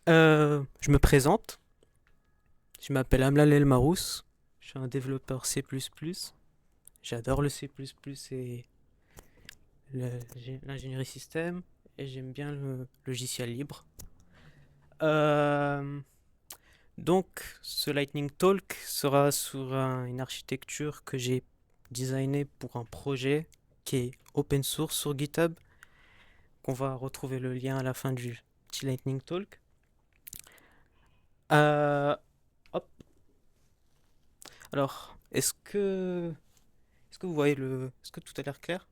Je me présente, je m'appelle Amlal El Marousse, je suis un développeur C++. J'adore le C++ et l'ingénierie système, et j'aime bien le logiciel libre. Euh, donc, ce Lightning Talk sera sur une architecture que j'ai designée pour un projet qui est open source sur GitHub, qu'on va retrouver le lien à la fin du petit Lightning Talk. Euh, Hop. Alors, est-ce que vous voyez est-ce que tout a l'air clair?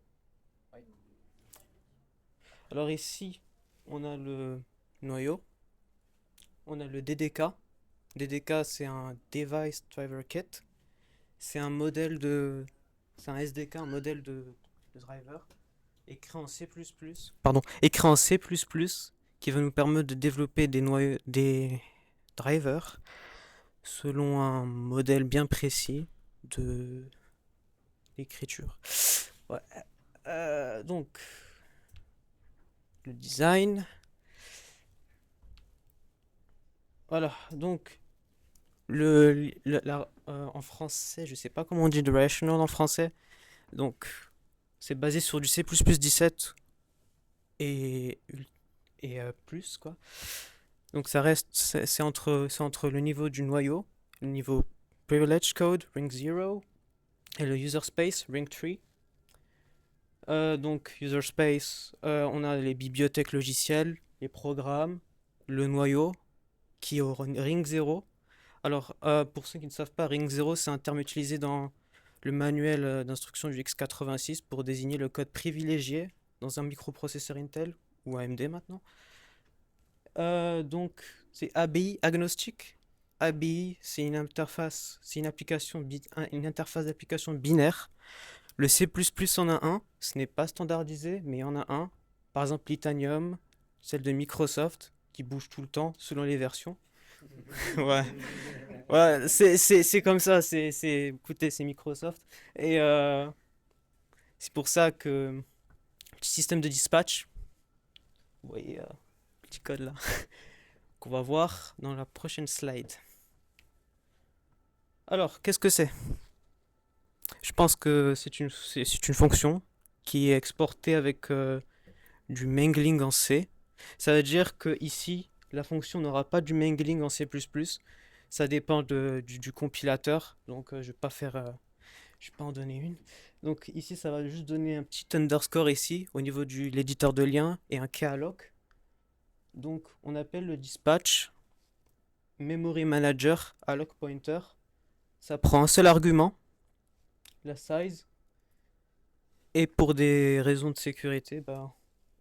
Alors ici, on a le noyau, on a le DDK. DDK, c'est un Device Driver Kit. C'est un modèle de, c'est un SDK, un modèle de driver écrit en C++. Pardon, écrit en C++ qui va nous permettre de développer des drivers selon un modèle bien précis de d'écriture. Ouais. Donc, le design. Voilà, donc en français, je sais pas comment on dit directional en français. Donc, c'est basé sur du C++ 17 et, plus, quoi. Donc, ça reste, c'est entre le niveau du noyau, le niveau privilege code, ring 0, et le user space, ring 3. Donc, user space, on a les bibliothèques logicielles, les programmes, le noyau, qui est au ring 0. Alors, pour ceux qui ne savent pas, ring 0, c'est un terme utilisé dans le manuel d'instruction du x86 pour désigner le code privilégié dans un microprocesseur Intel ou AMD maintenant. Donc, c'est ABI agnostique. ABI, c'est une interface, c'est une interface d'application binaire. Le C++ en a un, ce n'est pas standardisé, mais il y en a un. Par exemple, Litanium, celle de Microsoft, qui bouge tout le temps selon les versions. Ouais. Ouais, c'est comme ça, écoutez, c'est Microsoft. Et c'est pour ça que petit système de dispatch, vous voyez, petit code là, qu'on va voir dans la prochaine slide. Alors, qu'est-ce que c'est? Je pense que c'est une fonction qui est exportée avec du mangling en C. Ça veut dire que ici, la fonction n'aura pas du mangling en C++. Ça dépend du compilateur, donc je vais pas faire je vais pas en donner une. Donc ici, ça va juste donner un petit underscore ici au niveau de l'éditeur de lien et un kalloc. Donc on appelle le dispatch memory manager alloc pointer. Ça prend un seul argument, la size, et pour des raisons de sécurité, bah,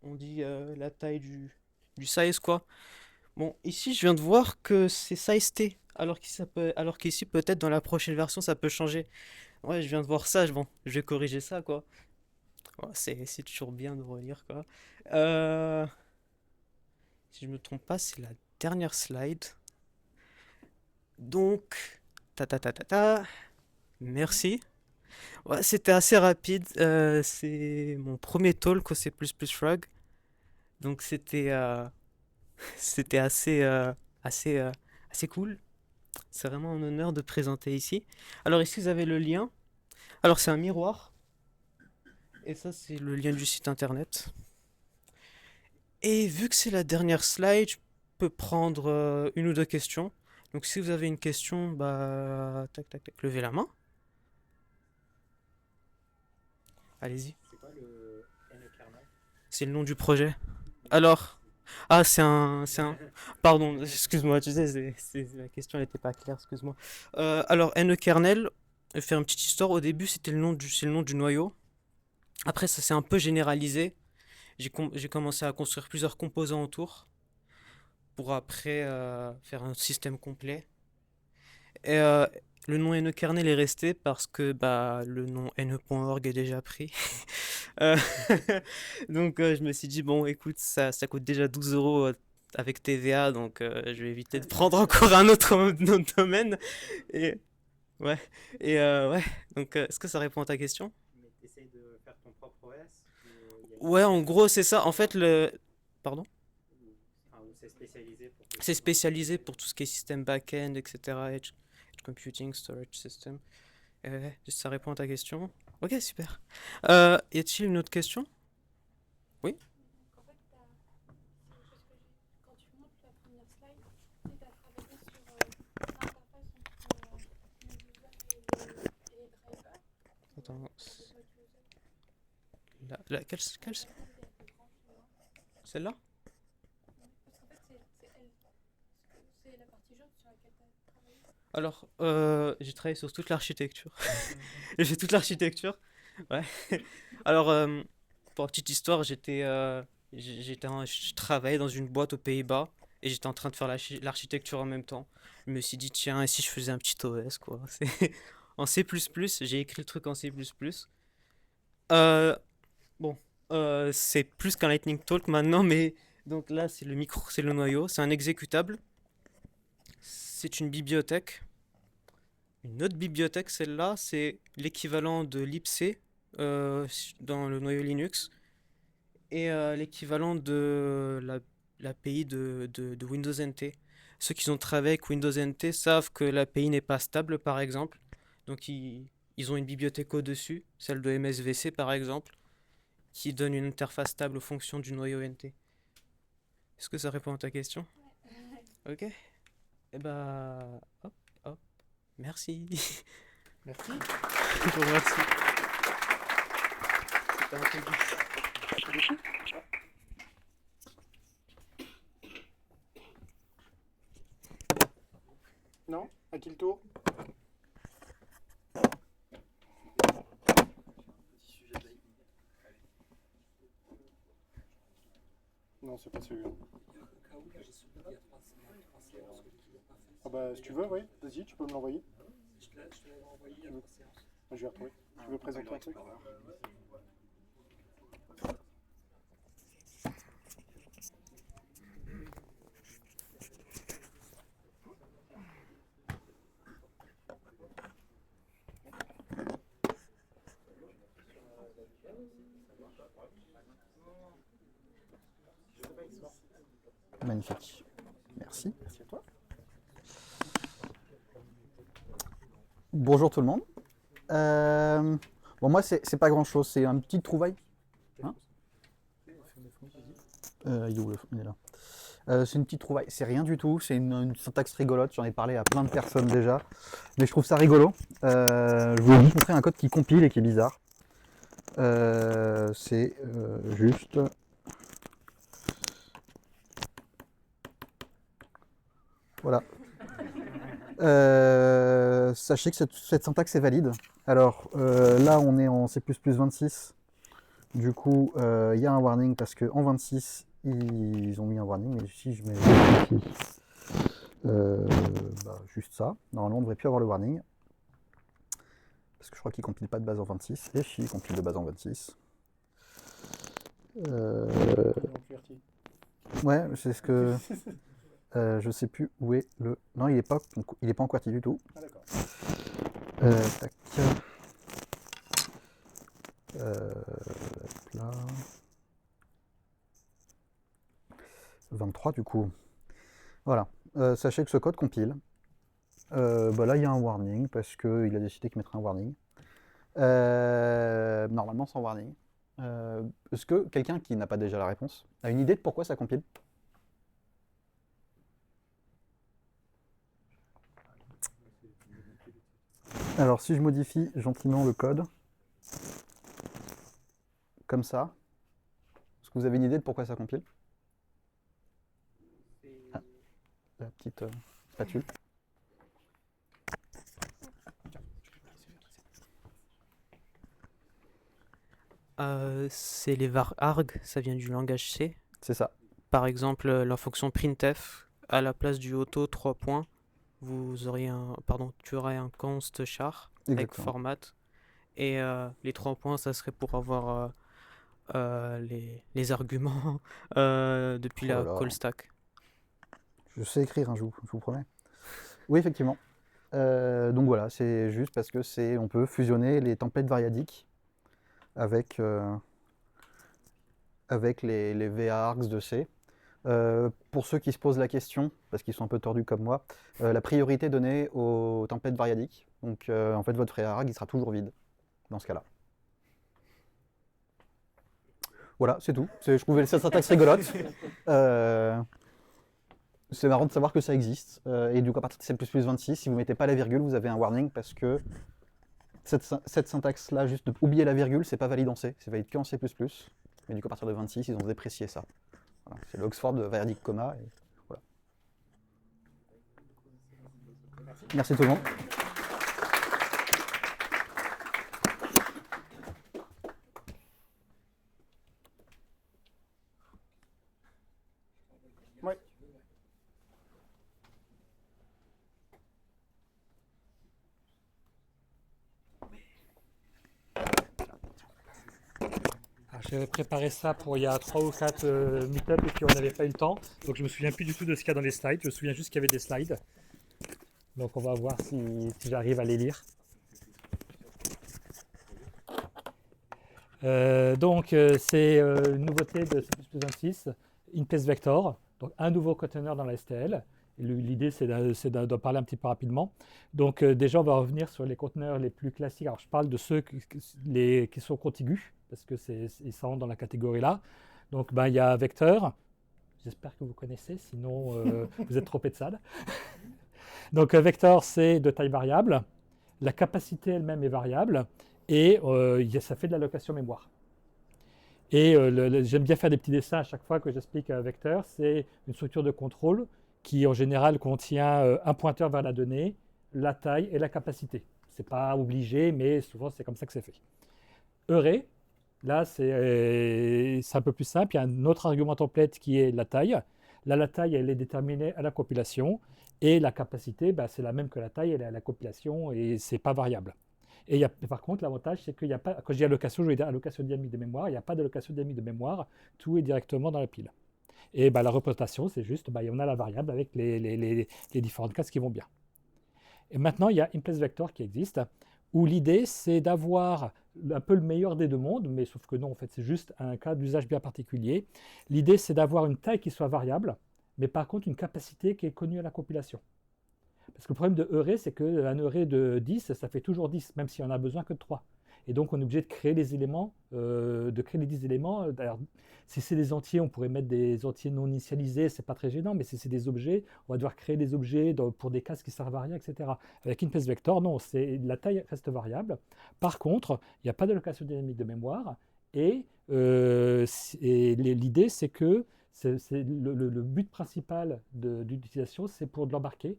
on dit la taille du size quoi. Bon, ici je viens de voir que c'est size t, alors qu'ici peut-être dans la prochaine version ça peut changer. Ouais, je viens de voir ça, bon, je vais corriger ça quoi. Ouais, c'est toujours bien de relire, quoi. Euh, Si je me trompe pas, c'est la dernière slide. Donc, ta ta ta ta ta. Merci. Ouais, c'était assez rapide. C'est mon premier talk au C++ Frog. Donc c'était assez, assez cool. C'est vraiment un honneur de présenter ici. Alors ici vous avez le lien. Alors c'est un miroir. Et ça c'est le lien du site internet. Et vu que c'est la dernière slide, je peux prendre une ou deux questions. Donc si vous avez une question, bah tac tac tac, levez la main. Allez-y. C'est quoi le N-kernel? C'est le nom du projet. Alors, ah pardon, excuse-moi, tu sais, la question n'était pas claire, excuse-moi. Alors NeKernel, faire une petite histoire. Au début, c'est le nom du noyau. Après, ça s'est un peu généralisé. J'ai commencé à construire plusieurs composants autour pour après faire un système complet. Et le nom NeKernel est resté parce que bah, le nom ne.org est déjà pris. Euh, donc je me suis dit, bon, écoute, ça coûte déjà 12 euros avec TVA, donc je vais éviter de prendre encore un autre domaine. Et ouais, ouais. Donc est-ce que ça répond à ta question? Mais t'essayes de faire ton propre OS ou il y a une Ouais, en licence gros, qui c'est te ça. En fait, permet le. Pardon? ou, enfin, ou c'est spécialisé pour tout ce C'est qui est. spécialisé pour tout ce qui est système back-end, etc. Edge computing, storage system. Ça répond à ta question. Ok, super. Y a-t-il une autre question? Oui? Donc en fait, c'est quelque chose que quand tu montes la première slide, tu as travaillé sur l'interface entre le user et les drivers, Attends, le code user. quelle La carte est un peu grande, tu vois. celle-là? Parce qu'en fait, c'est elle. C'est la partie jaune sur laquelle tu as travaillé. Alors, j'ai travaillé sur toute l'architecture. J'ai toute l'architecture. Ouais. Alors, pour la petite histoire, je travaillais dans une boîte aux Pays-Bas et j'étais en train de faire l'architecture en même temps. Je me suis dit, tiens, et si je faisais un petit OS, quoi. C'est en C++, j'ai écrit le truc en C++. Euh, bon, c'est plus qu'un Lightning Talk maintenant, mais donc là, c'est le noyau, c'est un exécutable, c'est une bibliothèque. Une autre bibliothèque, celle-là, c'est l'équivalent de libc dans le noyau Linux et l'équivalent de l'API de Windows NT. Ceux qui ont travaillé avec Windows NT savent que l'API n'est pas stable, par exemple. Donc ils ont une bibliothèque au-dessus, celle de MSVC par exemple, qui donne une interface stable aux fonctions du noyau NT. Est-ce que ça répond à ta question? Ok. Eh bah, hop, hop. Merci. Merci. Je vous remercie. C'était un peu dur. Non? À qui le tour? Non, c'est pas celui-là. Ah bah, si tu veux, oui, vas-y, tu peux me l'envoyer. Je te l'avais envoyé à notre séance. Je vais retrouver. Tu veux présenter un truc? Magnifique. Merci. Merci à toi. Bonjour tout le monde. Bon, moi, c'est pas grand chose, c'est un petit trouvaille. Hein il est où il est là. C'est une petite trouvaille, c'est rien du tout, c'est une syntaxe rigolote, j'en ai parlé à plein de personnes déjà, mais je trouve ça rigolo. Je voulais vous montrer un code qui compile et qui est bizarre. C'est juste... Voilà. Sachez que cette syntaxe est valide. Alors là, on est en C++ 26. Du coup, il y a un warning parce qu'en 26, ils ont mis un warning. Mais si je mets ici, juste ça, normalement, on ne devrait plus avoir le warning. Parce que je crois qu'il ne compile pas de base en 26. Et si, il compile de base en 26. Ouais, c'est ce que... je sais plus où est le... Non, il est pas en QWERTY du tout. Ah d'accord. Tac. Là. 23 du coup. Voilà. Sachez que ce code compile. Là, il y a un warning parce qu'il a décidé qu'il mettrait un warning. Normalement sans warning. Est-ce que quelqu'un qui n'a pas déjà la réponse a une idée de pourquoi ça compile? Alors si je modifie gentiment le code, comme ça, est-ce que vous avez une idée de pourquoi ça compile? Ah, la petite spatule. C'est les var arg, ça vient du langage C. C'est ça. Par exemple, la fonction printf, à la place du auto 3 points, tu aurais un const char avec Exactement. format. Et les 3 points, ça serait pour avoir les arguments depuis Oh là la là. call stack. Je sais écrire, hein, je vous promets. Oui, effectivement. Donc voilà, c'est juste parce que on peut fusionner les templates variadiques avec les VARGs de C. Pour ceux qui se posent la question, parce qu'ils sont un peu tordus comme moi, la priorité est donnée aux templates variadiques. Donc en fait, votre FreeArag, il sera toujours vide dans ce cas-là. Voilà, c'est tout. Je trouvais cette syntaxe rigolote. C'est marrant de savoir que ça existe. Et du coup, à partir de C++26, si vous ne mettez pas la virgule, vous avez un warning parce que cette syntaxe-là, juste oublier la virgule, c'est pas valide en C. C'est valide que en C++. Mais du coup, à partir de 26, ils ont déprécié ça. Voilà. C'est l'Oxford de Variadic Comma. Et voilà. Merci tout le monde. Ouais. J'avais préparé ça pour il y a 3 ou 4 meet-up et puis on n'avait pas eu le temps. Donc je me souviens plus du tout de ce qu'il y a dans les slides. Je me souviens juste qu'il y avait des slides. Donc on va voir si j'arrive à les lire. C'est une nouveauté de C++26, InPlaceVector, donc un nouveau container dans la STL. L'idée, c'est d'en parler un petit peu rapidement. Donc déjà, on va revenir sur les conteneurs les plus classiques. Alors je parle de ceux qui sont contigus, parce qu'ils sont dans la catégorie là. Donc il y a Vector, j'espère que vous connaissez, sinon vous êtes trop sad. Donc Vector, c'est de taille variable, la capacité elle-même est variable, et ça fait de l'allocation mémoire. Et j'aime bien faire des petits dessins à chaque fois que j'explique un vecteur. C'est une structure de contrôle qui en général contient un pointeur vers la donnée, la taille et la capacité. Ce n'est pas obligé, mais souvent c'est comme ça que c'est fait. Array, là c'est un peu plus simple. Il y a un autre argument template qui est la taille. Là, la taille, elle est déterminée à la compilation. Et la capacité, c'est la même que la taille, elle est à la compilation et ce n'est pas variable. Et par contre, l'avantage, c'est qu'il n'y a pas, quand je dis allocation, je veux dire allocation dynamique de mémoire, il n'y a pas d'allocation dynamique de mémoire, tout est directement dans la pile. Et la représentation, c'est juste, on a la variable avec les différentes classes qui vont bien. Et maintenant, il y a InPlaceVector qui existe, où l'idée, c'est d'avoir un peu le meilleur des deux mondes, mais sauf que non, en fait, c'est juste un cas d'usage bien particulier. L'idée, c'est d'avoir une taille qui soit variable, mais par contre, une capacité qui est connue à la compilation. Parce que le problème de array, c'est qu'un array de 10, ça fait toujours 10, même si on a besoin que de 3. Et donc, on est obligé de créer les éléments, de créer les 10 éléments. D'ailleurs, si c'est des entiers, on pourrait mettre des entiers non initialisés, c'est pas très gênant, mais si c'est des objets, on va devoir créer des objets pour des classes qui servent à rien, etc. Avec InPlaceVector, non, la taille reste variable. Par contre, il n'y a pas d'allocation dynamique de mémoire, et l'idée, c'est que le but principal d'utilisation, c'est pour de l'embarquer,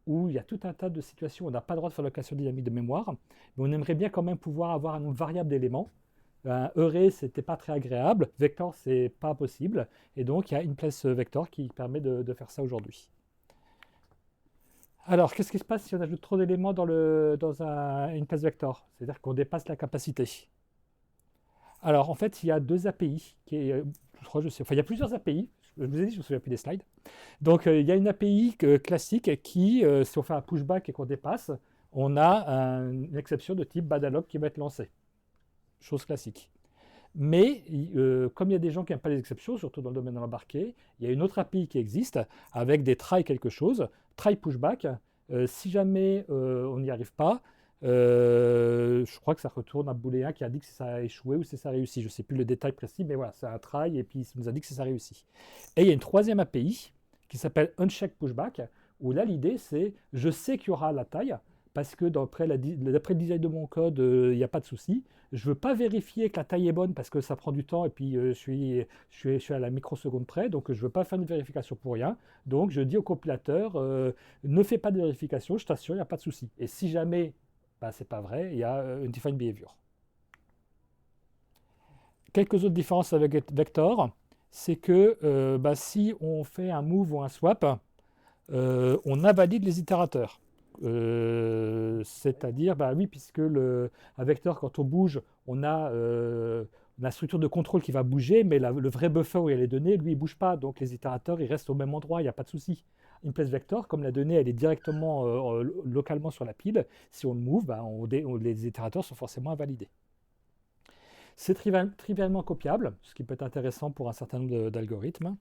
où il y a tout un tas de situations où on n'a pas le droit de faire l'allocation dynamique de mémoire, mais on aimerait bien quand même pouvoir avoir un nombre variable d'éléments. Un array, ce n'était pas très agréable. Vector, ce n'est pas possible. Et donc, il y a InPlaceVector qui permet de faire ça aujourd'hui. Alors, qu'est-ce qui se passe si on ajoute trop d'éléments dans un InPlaceVector? C'est-à-dire qu'on dépasse la capacité. Alors, en fait, il y a deux API. Il y a plusieurs API. Je vous ai dit, je ne me souviens plus des slides. Donc, il y a une API classique qui, si on fait un pushback et qu'on dépasse, on a une exception de type badalog qui va être lancée. Chose classique. Mais, comme il y a des gens qui n'aiment pas les exceptions, surtout dans le domaine de l'embarqué, il y a une autre API qui existe avec des try quelque chose, try pushback. Si jamais on n'y arrive pas, je crois que ça retourne un booléen qui indique si ça a échoué ou si ça a réussi. Je ne sais plus le détail précis, mais voilà, c'est un try et puis ça nous indique si ça a réussi. Et il y a une troisième API qui s'appelle uncheck pushback, où là l'idée c'est je sais qu'il y aura la taille parce que d'après le design de mon code, il n'y a pas de souci. Je ne veux pas vérifier que la taille est bonne parce que ça prend du temps et puis je suis à la microseconde près, donc je ne veux pas faire une vérification pour rien. Donc je dis au compilateur, ne fais pas de vérification, je t'assure, il n'y a pas de souci. Et si jamais c'est pas vrai, il y a une defined behavior. Quelques autres différences avec Vector, c'est que si on fait un move ou un swap, on invalide les itérateurs. C'est-à-dire, oui, puisque un vecteur, quand on bouge, on a la structure de contrôle qui va bouger, mais le vrai buffer où il y a les données, lui, il ne bouge pas. Donc les itérateurs, ils restent au même endroit, il n'y a pas de souci. InPlaceVector, comme la donnée, elle est directement localement sur la pile, si on le move, les itérateurs sont forcément invalidés. C'est trivialement copiable, ce qui peut être intéressant pour un certain nombre d'algorithmes.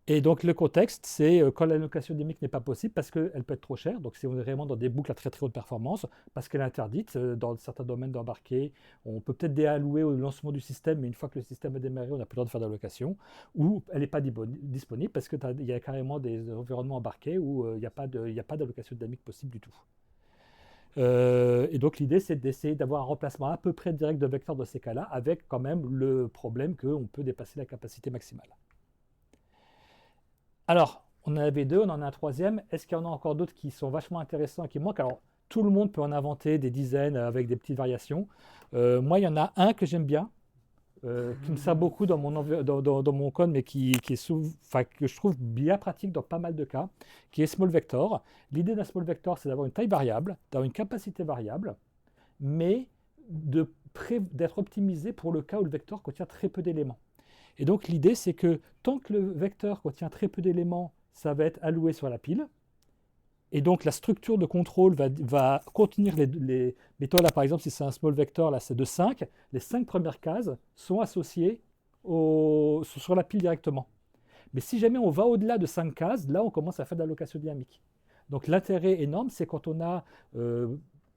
Et donc le contexte, c'est quand l'allocation dynamique n'est pas possible parce qu'elle peut être trop chère, donc si on est vraiment dans des boucles à très très haute performance, parce qu'elle est interdite dans certains domaines d'embarquer, on peut peut-être déallouer au lancement du système, mais une fois que le système a démarré, on n'a plus le droit de faire d'allocation, ou elle n'est pas disponible parce qu'il y a carrément des environnements embarqués où il n'y a pas d'allocation dynamique possible du tout. Et donc l'idée, c'est d'essayer d'avoir un remplacement à peu près direct de vecteur dans ces cas-là, avec quand même le problème qu'on peut dépasser la capacité maximale. Alors, on en avait deux, on en a un troisième. Est-ce qu'il y en a encore d'autres qui sont vachement intéressants et qui manquent? Alors, tout le monde peut en inventer des dizaines avec des petites variations. Moi, il y en a un que j'aime bien, qui me sert beaucoup dans mon code, mais que je trouve bien pratique dans pas mal de cas, qui est small vector. L'idée d'un small vector, c'est d'avoir une taille variable, d'avoir une capacité variable, mais d'être optimisé pour le cas où le vecteur contient très peu d'éléments. Et donc l'idée, c'est que tant que le vecteur contient très peu d'éléments, ça va être alloué sur la pile. Et donc la structure de contrôle va contenir mettons là par exemple, si c'est un small vector, là c'est de 5, les 5 premières cases sont associées sur la pile directement. Mais si jamais on va au-delà de 5 cases, là on commence à faire de l'allocation dynamique. Donc l'intérêt énorme, c'est quand on a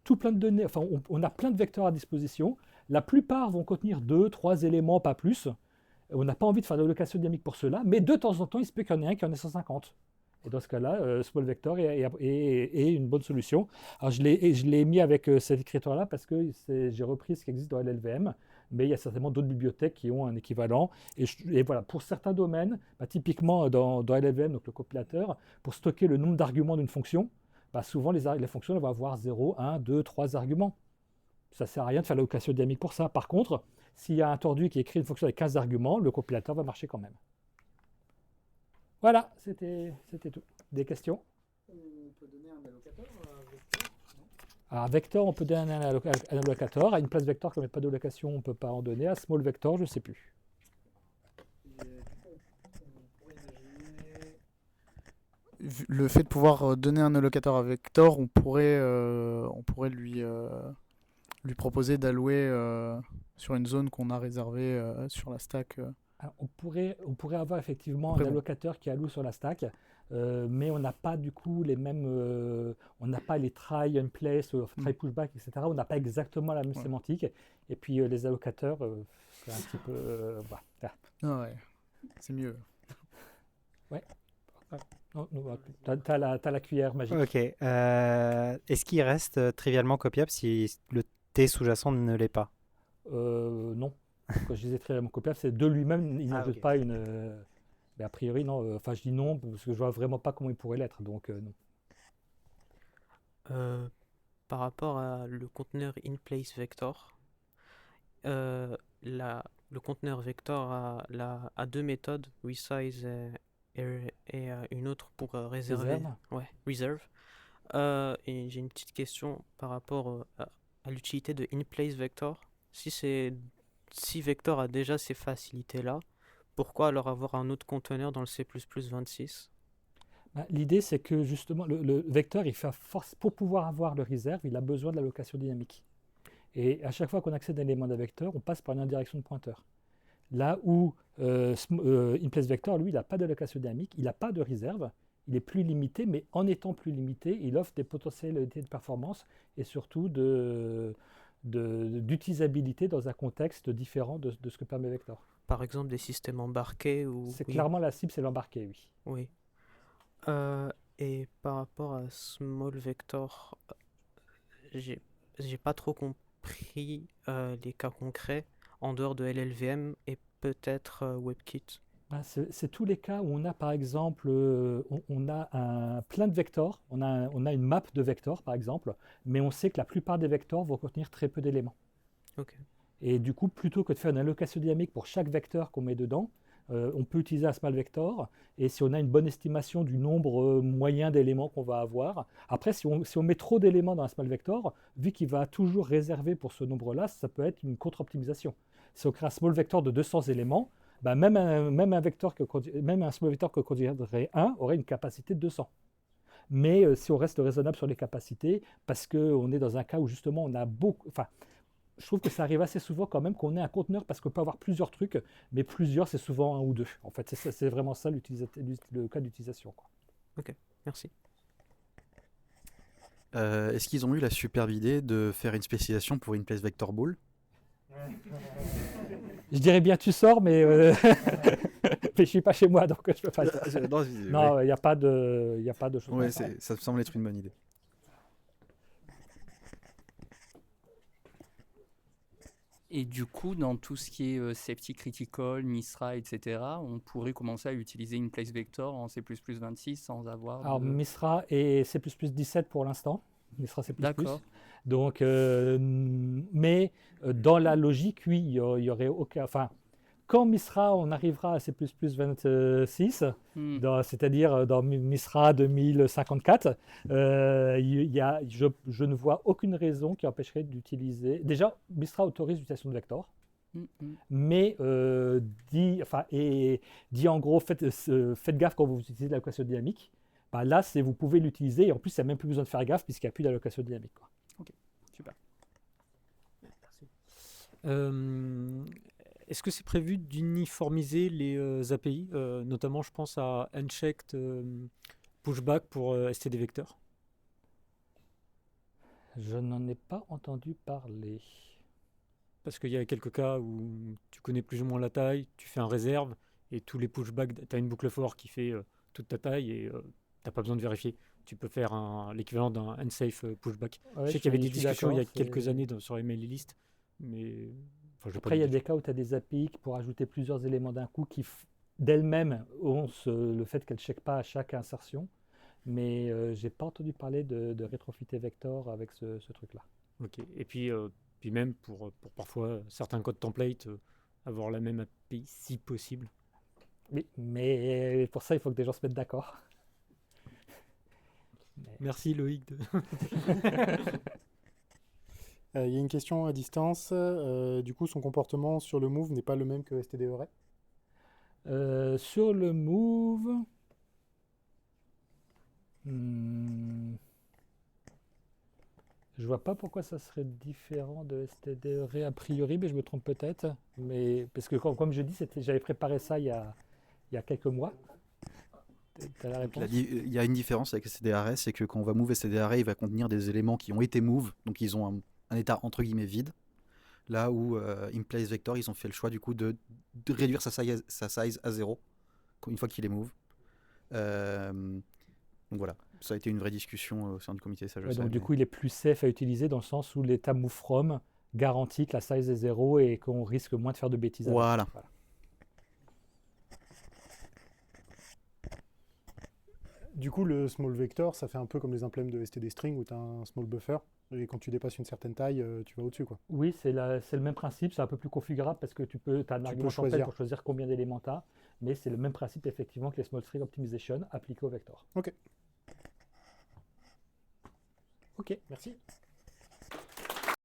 tout plein de données, enfin on a plein de vecteurs à disposition, la plupart vont contenir 2, 3 éléments, pas plus. On n'a pas envie de faire de l'allocation dynamique pour cela, mais de temps en temps, il se peut qu'il y en ait un qui en ait 150. Et dans ce cas-là, small vector est une bonne solution. Alors je l'ai mis avec cet écriture-là parce que j'ai repris ce qui existe dans LLVM, mais il y a certainement d'autres bibliothèques qui ont un équivalent. Et voilà, pour certains domaines, typiquement dans LLVM, donc le compilateur, pour stocker le nombre d'arguments d'une fonction, souvent les fonctions vont avoir 0, 1, 2, 3 arguments. Ça ne sert à rien de faire l'allocation dynamique pour ça. Par contre, s'il y a un tordu qui écrit une fonction avec 15 arguments, le compilateur va marcher quand même. Voilà, c'était tout. Des questions? On peut donner un allocateur à un vecteur? À un vecteur, on peut donner un allocateur. À une place vecteur, comme il n'y a pas d'allocation, on ne peut pas en donner. À small vector, je ne sais plus. Le fait de pouvoir donner un allocateur à vector, on pourrait lui proposer d'allouer sur une zone qu'on a réservée sur la stack. Alors, on pourrait avoir effectivement un allocateur qui alloue sur la stack, mais on n'a pas du coup les mêmes, on n'a pas les try and place, try pushback, etc. On n'a pas exactement la même sémantique. Et puis les allocateurs, c'est un petit peu, voilà. Ah ouais, c'est mieux. Ouais. T'as la cuillère magique. Ok. Est-ce qu'il reste trivialement copiable si le T sous-jacent ne l'est pas? Non. Quand je disais trivialement copiable, c'est de lui-même, il n'ajoute ok. pas une. Mais a priori, non. Enfin, je dis non parce que je vois vraiment pas comment il pourrait l'être. Donc, non. Par rapport à le conteneur in-place vector, le conteneur vector a deux méthodes, resize et une autre pour réserver. Reserve. Ouais, reserve. Et j'ai une petite question par rapport à l'utilité de in-place vector. Si vector a déjà ces facilités-là, pourquoi alors avoir un autre conteneur dans le C++26? L'idée, c'est que justement, le vecteur, pour pouvoir avoir le reserve, il a besoin de l'allocation dynamique. Et à chaque fois qu'on accède à un élément d'un vecteur, on passe par une indirection de pointeur. Là où in-place vector, lui, il n'a pas d'allocation dynamique, il n'a pas de réserve, il est plus limité, mais en étant plus limité, il offre des potentialités de performance et surtout d'utilisabilité dans un contexte différent de ce que permet vector. Par exemple, des systèmes embarqués ou... C'est oui. clairement la cible, c'est l'embarqué, oui. Oui. Et par rapport à small vector, j'ai pas trop compris les cas concrets en dehors de LLVM et peut-être WebKit. C'est tous les cas où on a par exemple, on a plein de vecteurs, on a une map de vecteurs par exemple, mais on sait que la plupart des vecteurs vont contenir très peu d'éléments. Ok. Et du coup, plutôt que de faire une allocation dynamique pour chaque vecteur qu'on met dedans, on peut utiliser un small vector, et si on a une bonne estimation du nombre moyen d'éléments qu'on va avoir, après si on met trop d'éléments dans un small vector, vu qu'il va toujours réserver pour ce nombre-là, ça peut être une contre-optimisation. Si on crée un small vector de 200 éléments, même un small vector que contiendrait 1 aurait une capacité de 200. Mais si on reste raisonnable sur les capacités, parce qu'on est dans un cas où justement on a beaucoup... je trouve que ça arrive assez souvent quand même qu'on ait un conteneur parce qu'on peut avoir plusieurs trucs, mais plusieurs, c'est souvent un ou deux. En fait, c'est vraiment ça le cas d'utilisation, quoi. Merci. Est-ce qu'ils ont eu la superbe idée de faire une spécialisation pour une place vector ball? Je dirais bien tu sors, mais, mais je suis pas chez moi, donc je peux pas dire. Non, il n'y a pas de choses Ouais, comme ça. ça me semble être une bonne idée. Et du coup, dans tout ce qui est safety critical, Misra, etc., on pourrait commencer à utiliser une place vector en C++26 sans avoir Alors, de... Misra et C++17 pour l'instant. Misra C++. D'accord. Donc, mais dans la logique, oui, il y aurait aucun. Enfin, quand Misra, on arrivera à C++26, c'est-à-dire dans Misra 2054, je ne vois aucune raison qui empêcherait d'utiliser. Déjà, Misra autorise l'utilisation de vecteurs. Mais dit en gros, faites gaffe quand vous utilisez l'allocation dynamique. Bah là, vous pouvez l'utiliser et en plus, il n'y a même plus besoin de faire gaffe puisqu'il n'y a plus d'allocation dynamique, quoi. Ok, super. Est-ce que c'est prévu d'uniformiser les API, notamment je pense à Unchecked Pushback pour STD Vector? Je n'en ai pas entendu parler. Parce qu'il y a quelques cas où tu connais plus ou moins la taille, tu fais un réserve et tous les pushbacks, tu as une boucle for qui fait toute ta taille et t'as pas besoin de vérifier. Tu peux faire l'équivalent d'un unsafe pushback. Ouais, je sais qu'il y avait des suis discussions il y a d'accord, quelques années sur les mail lists, mais enfin, après, il y a des cas où tu as des API pour ajouter plusieurs éléments d'un coup qui, d'elles-mêmes, ont le fait qu'elles ne checkent pas à chaque insertion. Mais j'ai pas entendu parler de rétrofiter Vector avec ce truc-là. Ok. Et puis même pour parfois certains codes template, avoir la même API si possible. Oui, mais pour ça, il faut que des gens se mettent d'accord. Merci Loïc. Il y a une question à distance. Du coup, son comportement sur le move n'est pas le même que STD Array. Sur le move, je vois pas pourquoi ça serait différent de STD Array a priori, mais je me trompe peut-être. Mais parce que comme je dis, j'avais préparé ça il y a quelques mois. T'as la réponse? Il y a une différence avec STD Array, c'est que quand on va move STD Array, il va contenir des éléments qui ont été move, donc ils ont un état entre guillemets vide. Là où InPlace Vector, ils ont fait le choix du coup de réduire sa size à 0 une fois qu'il est move. Donc voilà, ça a été une vraie discussion au sein du comité, ça je sais. Donc du coup, il est plus safe à utiliser dans le sens où l'état move from garantit que la size est 0 et qu'on risque moins de faire de bêtises. Voilà. Du coup, le small vector, ça fait un peu comme les impléments de STD string où tu as un small buffer. Et quand tu dépasses une certaine taille, tu vas au-dessus, quoi. Oui, c'est le même principe. C'est un peu plus configurable parce que tu as un argument template pour choisir combien d'éléments tu as. Mais c'est le même principe, effectivement, que les small string optimization appliqués au vector. Ok. Ok. Merci.